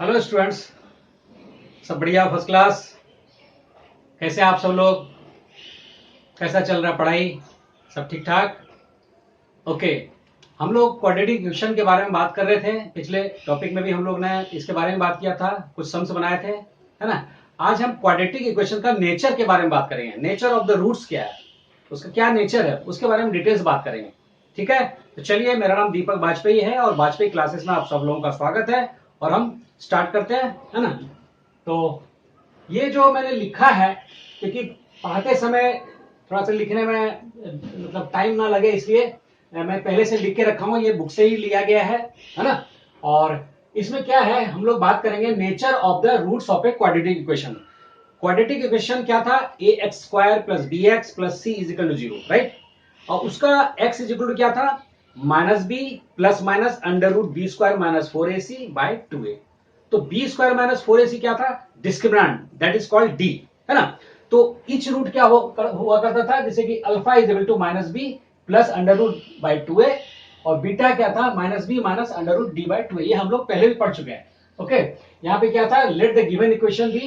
Hello students, सब बढ़िया, first class. कैसे आप सब लोग? कैसा चल रहा पढ़ाई? सब ठीक ठाक? ओके। हम लोग क्वाड्रेटिक इक्वेशन के बारे में बात कर रहे थे। पिछले टॉपिक में भी हम लोग ने इसके बारे में बात किया था, कुछ सम्स बनाए थे, है ना। आज हम क्वाड्रेटिक इक्वेशन का नेचर के बारे में बात करेंगे। नेचर ऑफ द रूट्स क्या है, उसका क्या नेचर है, उसके बारे में डिटेल्स बात करेंगे। ठीक है, तो चलिए, मेरा नाम दीपक बाजपेयी है और बाजपेयी क्लासेस में आप सब लोगों का स्वागत है। और हम स्टार्ट करते हैं, है ना। तो ये जो मैंने लिखा है, क्योंकि पढ़ाते समय थोड़ा सा लिखने में मतलब टाइम ना लगे, इसलिए मैं पहले से लिख के रखा हूं। ये बुक से ही लिया गया है ना। और इसमें क्या है, हम लोग बात करेंगे nature of the roots of a quadratic equation. Quadratic equation क्या था? A x square plus B x plus c is equal to zero, right. और उसका एक्स इज इक्वल टू क्या था? Minus B plus minus under root B square minus 4ac by 2a। तो b square minus 4ac क्या था? Discriminant, that is called D, है ना। तो इच रूट क्या हुआ करता था, जैसे कि alpha is equal to minus B plus under root by 2a, और बीटा क्या था? Minus B minus under root D by 2a। ये हम लोग पहले भी पढ़ चुके हैं। ओके, यहाँ पे क्या था? Let the given equation be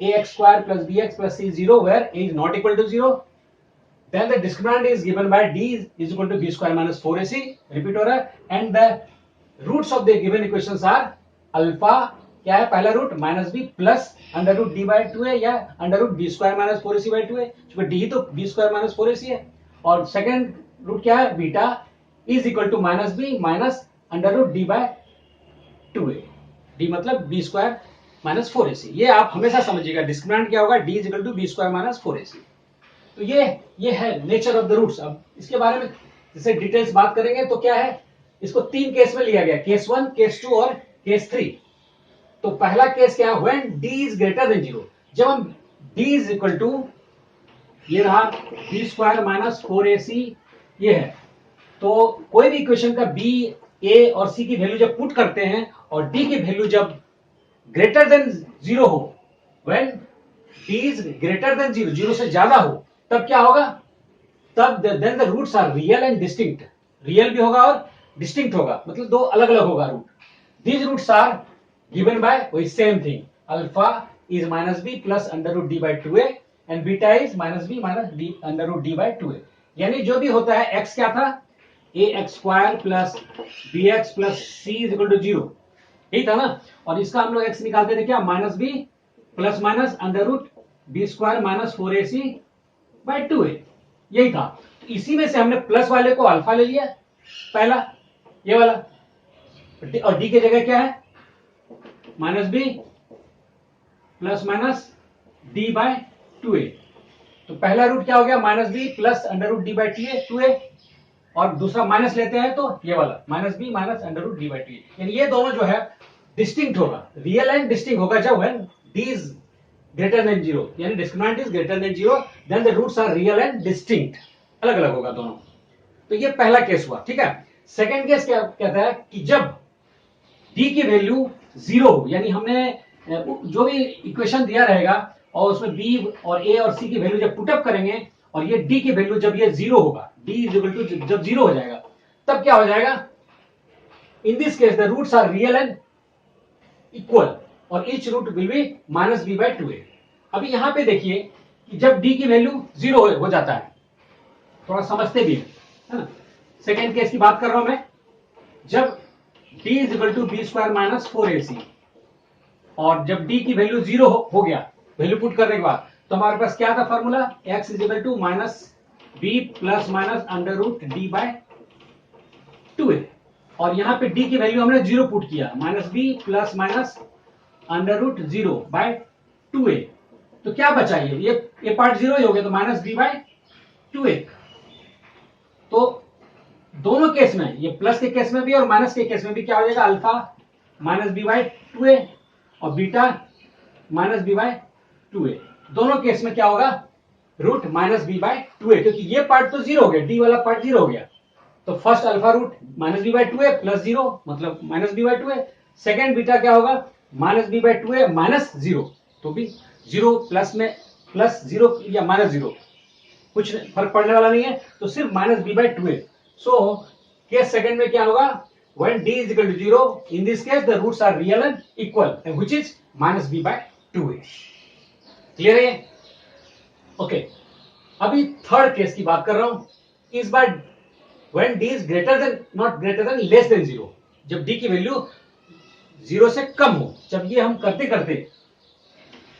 A x square plus B x plus C zero where A is not equal to zero. Then the discriminant is given by d is equal to b square minus 4ac, repeat हो रहा है, and the roots of the given equations are alpha क्या है? पहला root minus B plus under root D by 2a या under root B square minus 4ac by 2a, क्योंकि D तो b square minus 4ac है। और second root क्या है? Beta is equal to minus B minus under root D by 2a। D मतलब B square minus 4ac। ये आप हमेशा समझिएगा, डिस्क्रिमिनेंट क्या होगा? D is equal to B square minus 4ac। तो ये है नेचर ऑफ द रूट्स। अब इसके बारे में जैसे डिटेल्स बात करेंगे तो क्या है, इसको तीन केस में लिया गया, केस 1, केस 2 और केस 3। तो पहला केस क्या है? When d is greater than zero. जब हम d इज इक्वल टू, ये रहा बी स्क्वायर माइनस 4ac, ये है। तो कोई भी इक्वेशन का b, a और c की वैल्यू जब पुट करते हैं और d की वैल्यू जब ग्रेटर देन जीरो हो, when d is greater than zero, zero से ज्यादा हो, तब क्या होगा? तब then the roots are real and distinct. Real भी होगा और डिस्टिंक्ट होगा, मतलब दो अलग अलग होगा root. These roots are given by वही same thing, alpha is minus B plus under root D by 2a and beta is minus B minus D under root D by 2a। यानी जो भी होता है, एक्स क्या था? A x square plus B x plus c is equal to zero, यही था ना। और इसका हम लोग एक्स निकालते थे क्या? Minus B plus minus under root B square minus 4ac by 2a, यही था। तो इसी में से हमने प्लस वाले को अल्फा ले लिया, पहला ये वाला, और डी की जगह क्या है? Minus B plus minus D by 2a। तो पहला रूट क्या हो गया? Minus B plus under root D by 2a, और दूसरा माइनस लेते हैं तो ये वाला minus B minus under root D by 2a। यानी ये दोनों जो है डिस्टिंक्ट होगा, रियल एंड डिस्टिंक्ट होगा जब when D is greater than zero, यानी discriminant is greater than zero, then the roots are real and distinct, अलग अलग होगा दोनों। तो ये पहला केस हुआ, ठीक है। सेकंड केस क्या कहता है कि जब डी की वैल्यू जीरो हो, यानी हमने जो भी इक्वेशन दिया रहेगा और उसमें बी और ए और सी की वैल्यू जब पुटअप करेंगे और ये डी की वैल्यू जब ये जीरो होगा, डी इज इक्वल टू जब जीरो हो जाएगा, तब क्या हो जाएगा? In this case the roots are real and equal और each root will be minus b by 2a। अभी यहां पे देखिए कि जब d की वैल्यू जीरो हो जाता है, थोड़ा समझते भी है ना। सेकेंड केस की बात कर रहा हूं मैं, जब d is equal to B square minus 4ac, और जब d की वैल्यू जीरो हो गया, वैल्यू पुट करने के बाद, तो हमारे पास क्या था formula? x is equal to minus B plus minus under root D by 2a। और यहां पे d की वैल्यू हमने जीरो पुट किया, minus B plus minus under root zero by 2a। तो क्या बचा? ये पार्ट जीरो ही हो गया, तो माइनस बी बाय 2a। तो दोनों केस में, ये प्लस के केस में भी और माइनस के केस में भी क्या हो जाएगा? Alpha minus b by 2a और beta minus b by 2a। दोनों केस में क्या होगा? Root minus b by 2a, क्योंकि ये पार्ट तो जीरो हो गया, डी वाला पार्ट जीरो हो गया। तो first alpha root minus b by 2a plus zero, मतलब minus b by 2a। Second beta क्या होगा? Minus b by 2a minus zero, तो भी जीरो प्लस में प्लस जीरो या माइनस जीरो कुछ फर्क पड़ने वाला नहीं है, तो सिर्फ minus b by 2a। So case second में क्या होगा? when d is equal to 0, in this case the roots are real and equal, and which is minus b by 2a. Clear है? ओके, अभी थर्ड केस की बात कर रहा हूं. इस बार when d is greater than, not greater than, less than 0, जब d की वैल्यू 0 से कम हो. जब ये हम करते करते,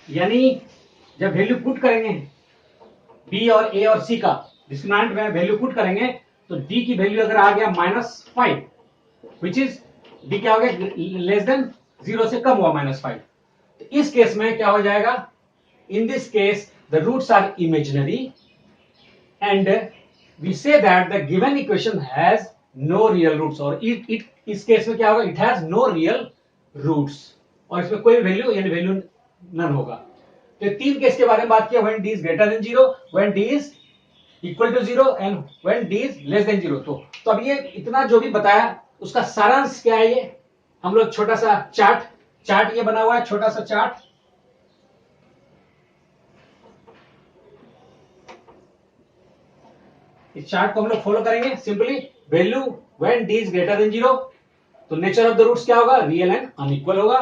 यानी जब वैल्यू पुट करेंगे b और a और c का डिस्क्रिमिनेंट में वैल्यू पुट करेंगे, तो d की वैल्यू अगर आ गया -5, विच इज d क्या हो गया, लेस देन 0 से कम हुआ -5. तो इस केस में क्या हो जाएगा, in this case the roots are imaginary and we say that the given equation has no real roots. और इट इस केस में क्या होगा, it has no real roots, और इसमें कोई वैल्यू यानी वैल्यू नन होगा. तो तीन केस के बारे में बात किया, when d is greater than 0, when d is equal to 0 and when d is less than 0. तो अब ये इतना जो भी बताया उसका सारांश क्या है, ये हम लोग छोटा सा चार्ट ये बना हुआ है, छोटा सा चार्ट. इस चार्ट को हम लोग फॉलो करेंगे. Simply value when d is greater than 0, तो नेचर ऑफ द रूट्स क्या होगा, रियल एंड अनइक्वल होगा,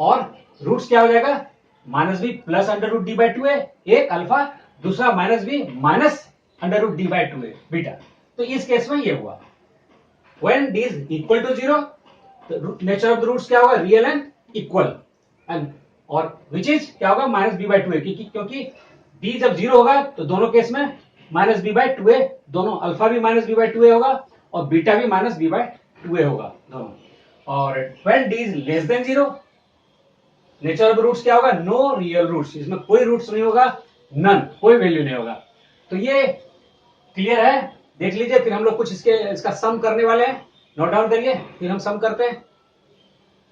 और रूट्स क्या हो जाएगा, minus B plus under root D by 2a, एक अल्फा, दूसरा minus B minus under root D by 2a beta. तो इस केस में ये हुआ when d is equal to 0, तो नेचर ऑफ द रूट्स क्या होगा, रियल एंड इक्वल, एंड और विच इज क्या होगा, माइनस बी बाई 2a, क्योंकि d जब 0 होगा तो दोनों केस में माइनस बी बाई 2a, दोनों अल्फा भी माइनस बी बाई 2a होगा और बीटा भी माइनस बी बाई 2a होगा दोनों. और when d is less than 0, nature of the roots क्या होगा, नो रियल रूट्स, इसमें कोई रूट्स नहीं होगा, नन, कोई वैल्यू नहीं होगा. तो ये क्लियर है, देख लीजिए. फिर हम लोग कुछ इसका सम करने वाले हैं, नोट डाउन करिए, फिर हम सम करते हैं.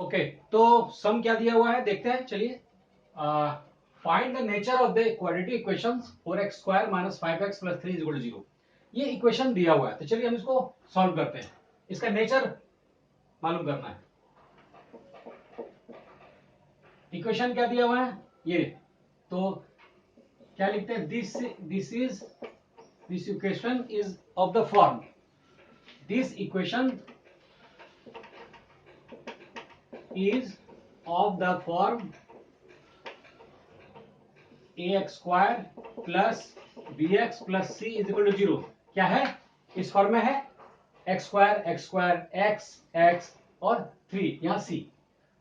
ओके, तो सम क्या दिया हुआ है देखते हैं. चलिए, find the nature of the quadratic equations 4x square minus 5x plus 3 is equal to 0. ये इक्वेशन दिया हुआ है, तो चलिए हम इसको सॉल्व करते हैं. इसका नेचर मालूम करना है. इक्वेशन क्या दिया हुआ है ये, तो क्या लिखते हैं, this equation is of the form, this equation is of the form ax square plus bx plus c is equal to 0. क्या है, इस फॉर्म में है x स्क्वायर x और 3 यहां c.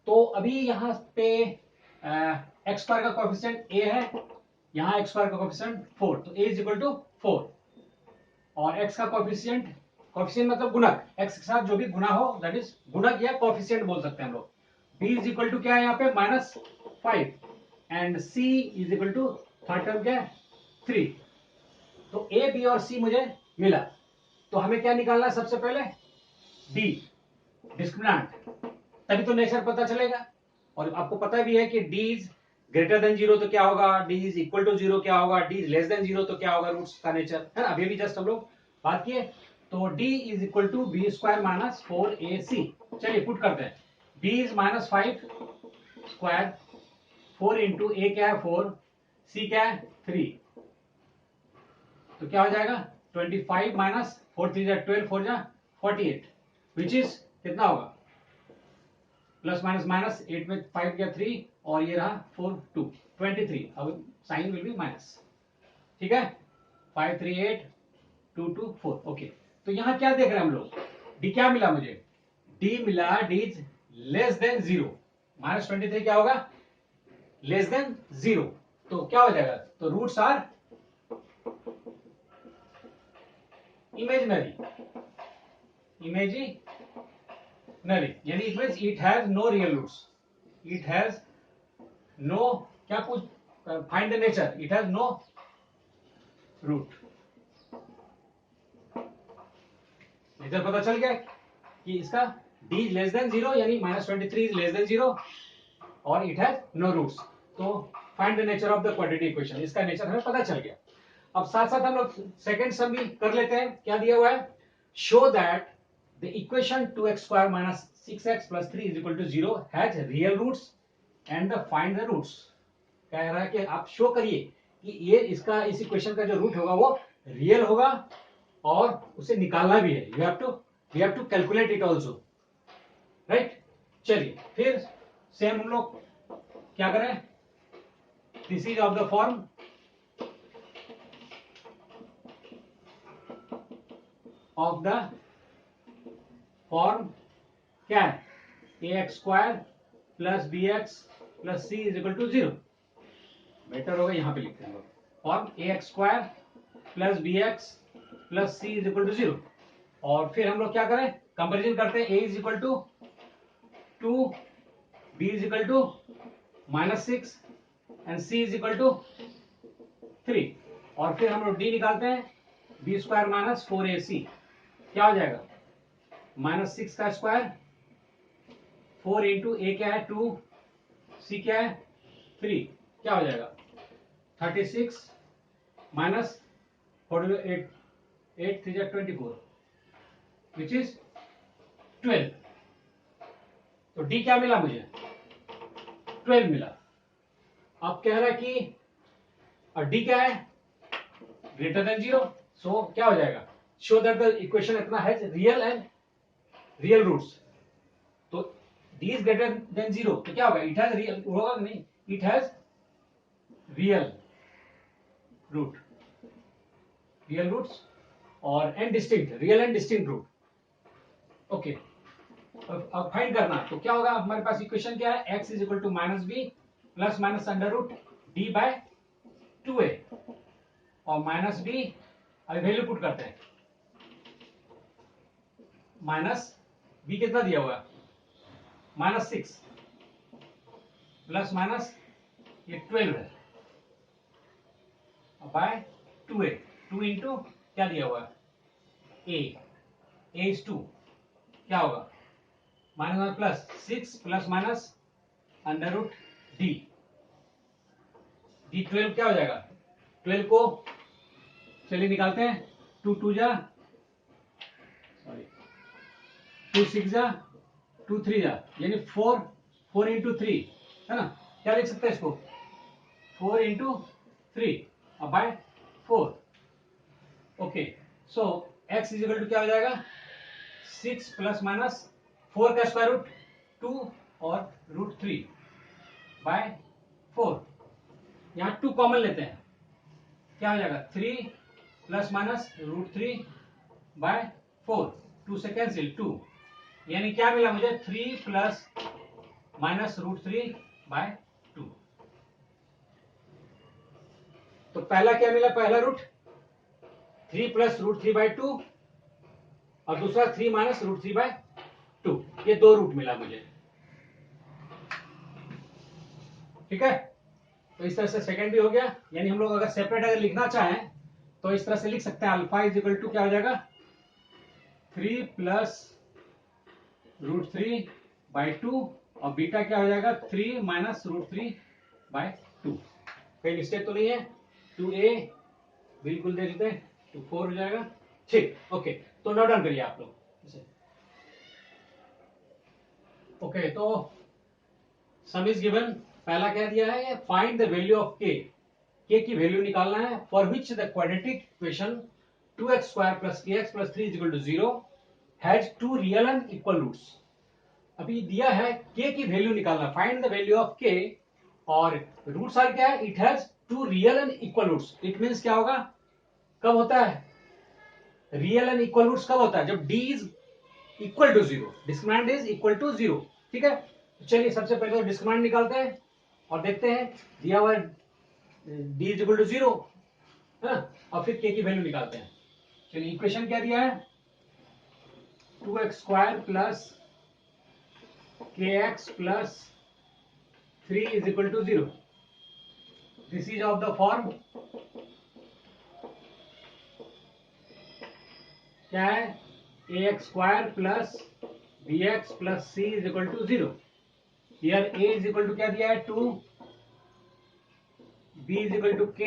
तो अभी यहाँ पे एक्स स्क्वायर का कोएफिशिएंट a है, यहाँ एक्स स्क्वायर का कोएफिशिएंट 4, तो a इज इक्वल टू 4, और x का कोएफिशिएंट मतलब गुणक, x के साथ जो भी गुना हो दैट इज गुणक या कोएफिशिएंट बोल सकते हैं हम लोग. b इज इक्वल टू क्या है यहाँ पे -5 and c is equal to third term क्या है 3. तो a b और c मुझे मिला, तो हमें क्या निकालना है, सबसे पहले d डिस्क्रिमिनेंट, तभी तो नेचर पता चलेगा. और आपको पता भी है कि d इज ग्रेटर देन 0 तो क्या होगा, d इज इक्वल टू 0 क्या होगा, d इज लेस देन 0 तो क्या होगा, रूट्स का नेचर है ना. अभी भी जस्ट हम लोग बात किए. तो d is equal to B square minus 4ac. चलिए पुट करते हैं. b is -5 square, 4 into a क्या है 4, c क्या है 3, तो क्या हो जाएगा 25 माइनस 4 3 12 4 48, विच इज कितना होगा, प्लस माइनस माइनस 8 में 5 गया 3 और ये रहा 4 2 23. अब साइन विल बी माइनस, ठीक है. 5 3 8 2 2 4. ओके, तो यहां क्या देख रहे हैं हम लोग, d क्या मिला मुझे, d मिला, d इज लेस देन 0, -23 क्या होगा, लेस देन 0, तो क्या हो जाएगा, तो रूट्स आर इमेजिनरी, यानी it means it has no real roots, it has no, क्या कुछ find the nature, it has no root. Nature पता चल गया कि इसका d इज लेस देन 0 यानी -23 इज लेस देन 0 और इट हैज नो रूट्स. तो find the nature of the quadratic equation, इसका नेचर हमें पता चल गया. अब साथ साथ हम लोग सेकंड सम भी कर लेते हैं. क्या दिया हुआ है, show that the equation 2x square minus 6x plus 3 is equal to 0 has real roots and find the roots. कह रहा है कि आप शो करिए कि ये इसका, इस इक्वेशन का जो रूट होगा वो रियल होगा और उसे निकालना भी है. We have to calculate it also. Right. चलिए फिर सेम हम लोग क्या करें, this is of the form क्या है, a x square plus B x plus c is equal to 0। Better होगा यहां पे लिखते हैं हम लोग, form a x square plus B x plus c is equal to 0। और फिर हम लोग क्या करें, कंपेरिजन करते हैं, a is equal to 2, b is equal to -6 and c is equal to 3। और फिर हम लोग डी निकालते हैं, बी स्क्वायर माइनस 4ac क्या हो जाएगा, -6 का स्क्वायर 4 इंटू ए क्या है 2, सी क्या है 3, क्या हो जाएगा 36 माइनस 48, 8 3 24 विच इज 12। तो डी क्या मिला मुझे, 12 मिला। अब कह रहा है कि और डी क्या है, ग्रेटर देन 0, सो क्या हो जाएगा, शो दैट द इक्वेशन इतना है रियल एंड रियल रूट्स। तो डी इज ग्रेटर देन 0 तो क्या होगा, इट हैज रियल होगा नहीं, it has real root, real roots और and distinct, real and distinct root. Okay, अब फाइंड करना, तो क्या होगा हमारे पास इक्वेशन क्या है, x is equal to minus B plus minus under root D by 2a और माइनस बी, अभी वैल्यू पुट करते हैं, माइनस बी कितना दिया हुआ है -6 प्लस माइनस ये 12 है बाय 2a, 2 इंटू क्या दिया हुआ है a इज 2, क्या होगा minus plus 6 plus minus under root D, D 12 क्या हो जाएगा, 12 को चलिए निकालते हैं, 2 2 जा सॉरी 2 6 जा 2 3 जा यानी 4, 4 इंटू 3 है ना, क्या लिख सकते हैं इसको 4 इंटू 3 अब by 4। Okay, so x is equal to क्या हो जाएगा 6 प्लस माइनस 4 का स्क्वायर रूट 2 और रूट 3 बाय 4। यहां 2 कॉमन लेते हैं, क्या हो जाएगा 3 प्लस माइनस रूट 3 बाय 4, 2 से कैंसिल 2, यानी क्या मिला मुझे 3 प्लस माइनस रूट 3 बाय 2। तो पहला क्या मिला, पहला रूट 3 प्लस रूट 3 बाय 2 और दूसरा 3 माइनस रूट 3 बाय 2, ये 2 रूट मिला मुझे, ठीक है। तो इस तरह से सेकंड भी हो गया, यानी हम लोग अगर सेपरेट अगर लिखना चाहें तो इस तरह से लिख सकते हैं, अल्फा इज इक्वल टू क्या हो जाएगा 3 प्लस रूट 3 बाय 2 और बीटा क्या हो जाएगा 3 माइनस रूट 3 बाय 2। कहीं मिस्टेक तो नहीं है, 2a बिल्कुल दे देते हैं, 2 4 हो जाएगा, ठीक। ओके, तो नोट डाउन करिए आप लोग इसे। ओके, तो सम इज गिवन, पहला क्या दिया है, फाइंड द वैल्यू ऑफ के की वैल्यू निकालना है, for which the quadratic equation 2x square plus kx plus 3 is equal to 0 has 2 real and equal roots. अभी दिया है k की वैल्यू निकालना, find the value of k और रूट्स आर क्या है, it has 2 real and equal roots. It means क्या होगा, कब होता है रियल एंड इक्वल रूट्स, कब होता है जब d is equal to 0, discriminant is equal to 0, ठीक है। चलिए सबसे पहले तो डिस्क्रिमिनेंट निकालते हैं और देखते हैं, दिया हुआ d इज इक्वल टू 0 है ना, और फिर k की वैल्यू निकालते हैं। चलिए इक्वेशन क्या दिया है, 2x square plus kx plus 3 is equal to 0। This is of the form क्या है, ax square plus bx plus c is equal to 0। Here a is equal to क्या दिया है 2, b is equal to k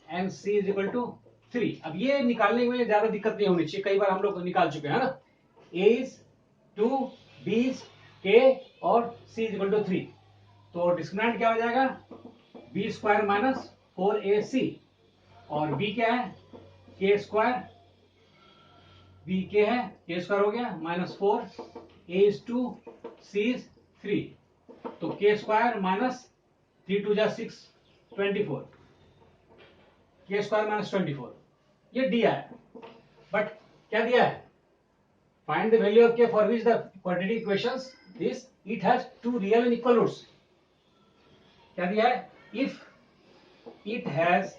and c is equal to 3। अब ये निकालने में ज्यादा दिक्कत नहीं होनी चाहिए, कई बार हम लोग निकाल चुके हैं ना, a is 2, b is k और c इज इक्वल टू 3। तो डिस्क्रिमिनेंट क्या हो जाएगा b स्क्वायर माइनस 4ac और b क्या है k स्क्वायर, b k है, k स्क्वायर हो गया minus 4 A is 2, C is 3. तो k स्क्वायर माइनस 3 2 जा 6 24, k स्क्वायर माइनस 24 ये डी आया। बट क्या दिया है? Find the value of k for which the quadratic equations this it has two real and equal roots. क्या दिया है? If it has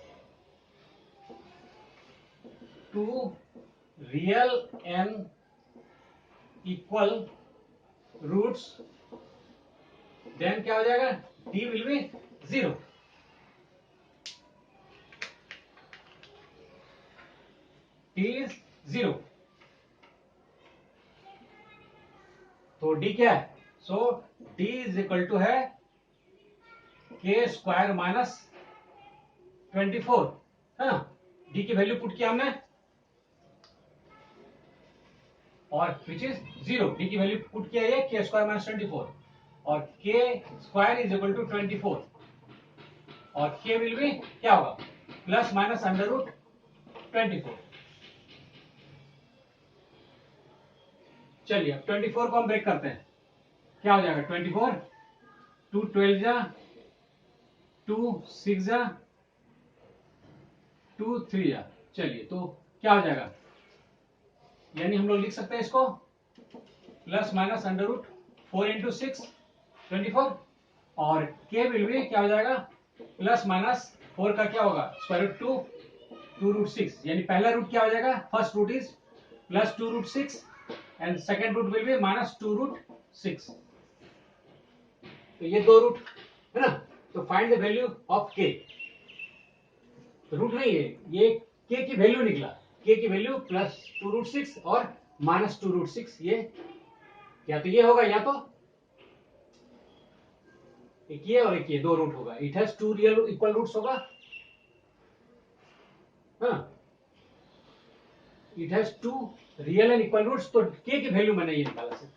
two real and equal roots then क्या हो जाएगा? d will be 0। d is 0। तो d क्या है? So d is equal to है k स्क्वायर माइनस 24, है ना? d की वैल्यू पुट किया हमने और विच इज 0। d की वैल्यू पुट किया है k स्क्वायर माइनस 24 और k square is equal to 24 और k विल बी क्या होगा? Plus minus under root 24। चलिए अब 24 को हम ब्रेक करते हैं। क्या हो जाएगा? 24 2 12 जा 2 6 जा 2 3 जा। चलिए तो क्या हो जाएगा? यानी हम लोग लिख सकते हैं इसको plus minus under root 4 into 6 24 और k विल बी क्या हो जाएगा? प्लस माइनस 4 का क्या होगा? Square root 2 root 6। यानी पहला रूट क्या हो जाएगा? First root is plus 2 root 6 and second root will be minus 2 root 6। तो ये दो रूट है ना? तो find the value of k। Root नहीं है ये, k की वैल्यू निकला। k की वैल्यू प्लस 2 रूट 6 और माइनस 2 रूट 6। ये या तो ये होगा या तो एक ये और एक ये, दो रूट होगा। It has two real equal roots होगा। हाँ, it has two real and equal roots. तो k की वैल्यू मैंने ये निकाला सिर्फ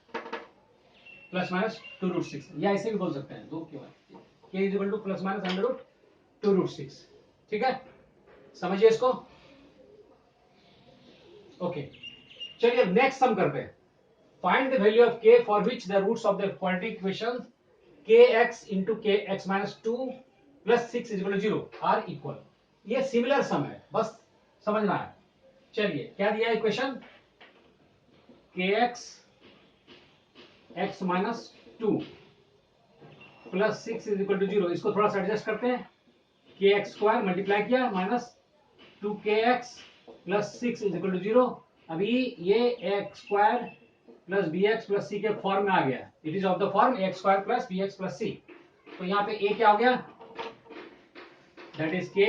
प्लस माइनस 2 रूट 6, या ऐसे भी बोल सकते हैं, दो क्यों है? k is equal to plus minus under root 2 root 6। ठीक है, समझिए इसको। ओके, चलिए अब नेक्स्ट सम करते हैं। Find the value of k for which the roots of the quadratic equation kx into kx minus 2 plus 6 is equal to 0 are equal. ये similar sum है, बस समझना है। चलिए क्या दिया है equation? kx x minus 2 plus 6 is equal to 0। इसको थोड़ा सा एडजस्ट करते हैं। kx स्क्वायर मल्टीप्लाई किया minus 2kx plus 6 is equal to 0। अभी ये x square plus bx plus c के फॉर्म में आ गया। It is of the form x square plus bx plus c। तो यहाँ पे a क्या हो गया? That is k।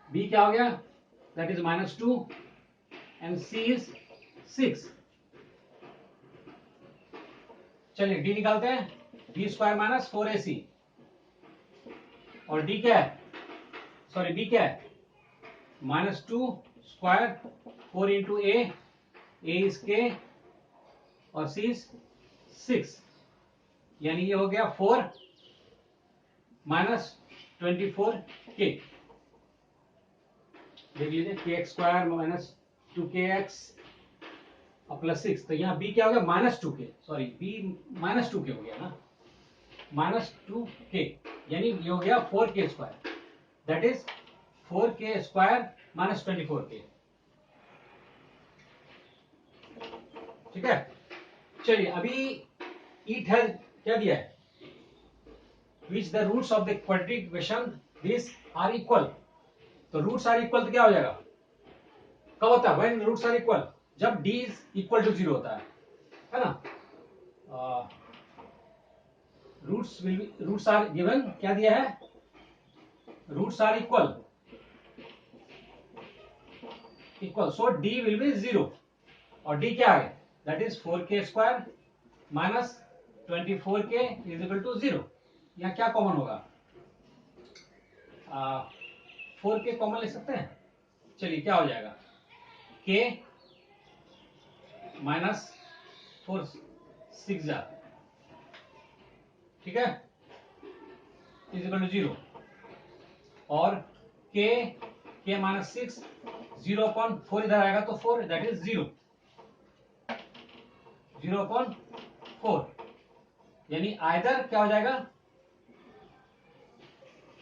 b क्या हो गया? That is minus 2 and c is 6। चलिए d निकालते हैं। b स्क्वायर माइनस 4ac और d क्या है? सॉरी b क्या है? Minus 2 square 4 into a is k और c इज 6। यानी ये हो गया 4 माइनस 24k। देख लीजिए k x square minus 2kx और प्लस 6। तो यहाँ b क्या हो गया? Minus 2k। Sorry b minus 2k हो गया ना, माइनस 2k। यानी ये हो गया 4k square, that is 4k square minus 24k। ठीक है, चलिए अभी इट हैज क्या दिया है? Which the roots of the quadratic equation this are equal. तो रूट्स आर इक्वल तो क्या हो जाएगा? कब होता है? व्हेन रूट्स आर इक्वल, जब d इज इक्वल टू 0 होता है ना? रूट्स आर गिवन, क्या दिया है? Roots are equal so d will be 0 और d क्या है? That is 4k square minus 24k is equal to 0। यहाँ क्या कॉमन होगा? 4k कॉमन ले सकते हैं। चलिए क्या हो जाएगा? k माइनस 4 6 जा, ठीक है, इज इक्वल टू 0 और k माइनस 6 0/4 इधर आएगा तो 4, दैट इज 0 0/4 4, यानी आइदर क्या हो जाएगा,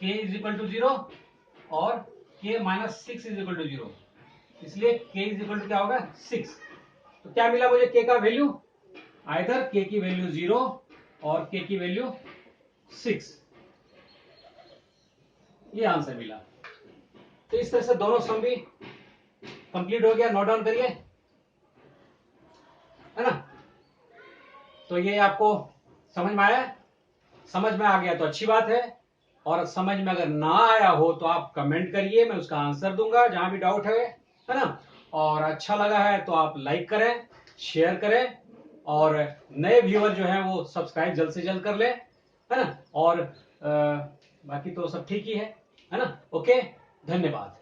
k इज इक्वल टू 0 और k minus 6 is equal to 0, इसलिए k इज इक्वल टू क्या होगा 6। तो क्या मिला मुझे k का वैल्यू, आइदर k की वैल्यू 0 और k की वैल्यू 6, ये आंसर मिला। तो इस तरह से दोनों सम भी कंप्लीट हो गया, नोट डाउन करिए, है ना। तो ये आपको समझ में आया, समझ में आ गया तो अच्छी बात है, और समझ में अगर ना आया हो तो आप कमेंट करिए, मैं उसका आंसर दूंगा जहां भी डाउट है ना। और अच्छा लगा है तो आप लाइक करें, शेयर करें, और नए व्यूअर जो हैं वो सब्सक्राइब जल्द से जल्द कर ले, है ना। और बाकी तो सब ठीक ही है ना। ओके, धन्यवाद।